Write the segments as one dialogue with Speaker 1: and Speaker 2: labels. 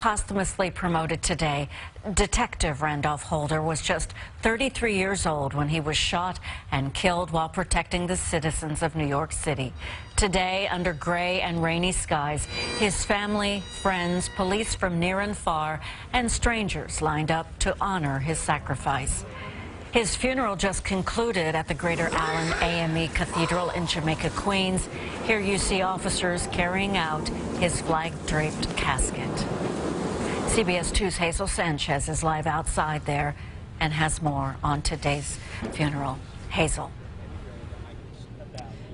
Speaker 1: Posthumously promoted today, Detective Randolph Holder was just 33 years old when he was shot and killed while protecting the citizens of New York City. Today, under gray and rainy skies, his family, friends, police from near and far, and strangers lined up to honor his sacrifice. His funeral just concluded at the Greater Allen AME Cathedral in Jamaica, Queens. Here you see officers carrying out his flag-draped casket. CBS 2's Hazel Sanchez is live outside there and has more on today's funeral. Hazel.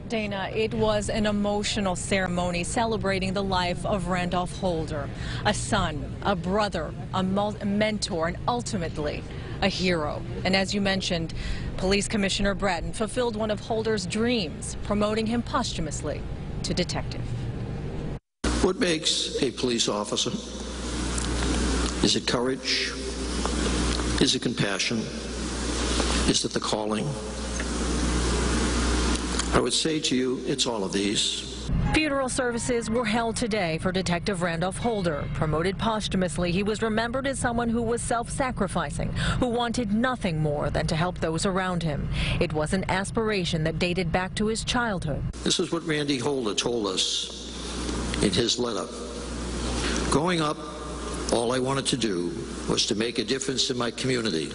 Speaker 2: Dana, it was an emotional ceremony celebrating the life of Randolph Holder, a son, a brother, a mentor, and ultimately a hero. And as you mentioned, Police Commissioner Bratton fulfilled one of Holder's dreams, promoting him posthumously to detective.
Speaker 3: What makes a police officer? Is it courage? Is it compassion? Is it the calling? I would say to you, it's all of these.
Speaker 2: Funeral services were held today for Detective Randolph Holder. Promoted posthumously, he was remembered as someone who was self-sacrificing, who wanted nothing more than to help those around him. It was an aspiration that dated back to his childhood.
Speaker 3: This is what Randy Holder told us in his letter. Growing up, all I wanted to do was to make a difference in my community,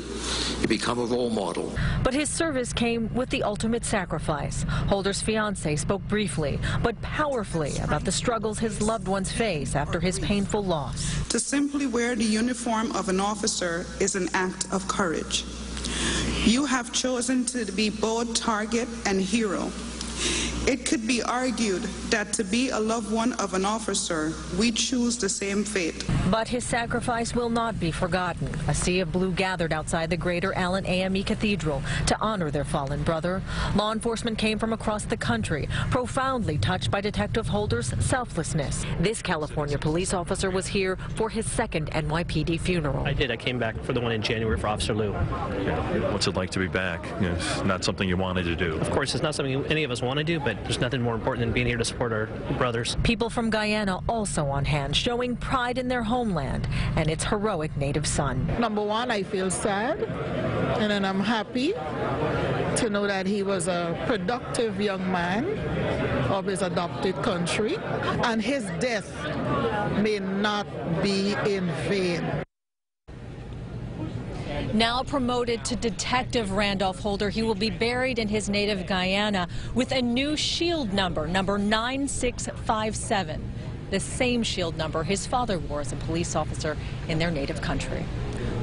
Speaker 3: to become a role model.
Speaker 2: But his service came with the ultimate sacrifice. Holder's fiancée spoke briefly, but powerfully about the struggles his loved ones face after his painful loss.
Speaker 4: To simply wear the uniform of an officer is an act of courage. You have chosen to be both target and hero. It could be argued that to be a loved one of an officer, we choose the same fate.
Speaker 2: But his sacrifice will not be forgotten. A sea of blue gathered outside the Greater Allen AME Cathedral to honor their fallen brother. Law enforcement came from across the country, profoundly touched by Detective Holder's selflessness. This California police officer was here for his second NYPD funeral.
Speaker 5: I did. I came back for the one in January for Officer Lou.
Speaker 6: Yeah. What's it like to be back? It's not something you wanted to do.
Speaker 5: Of course, it's not something any of us want to do, but there's nothing more important than being here to support our brothers.
Speaker 2: People from Guyana also on hand, showing pride in their homeland and its heroic native son.
Speaker 7: Number one, I feel sad, and then I'm happy to know that he was a productive young man of his adopted country, and his death may not be in vain.
Speaker 2: Now promoted to Detective Randolph Holder, he will be buried in his native Guyana with a new shield number, number 9657, the same shield number his father wore as a police officer in their native country.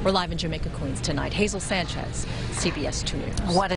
Speaker 2: We're live in Jamaica, Queens tonight. Hazel Sanchez, CBS 2 News.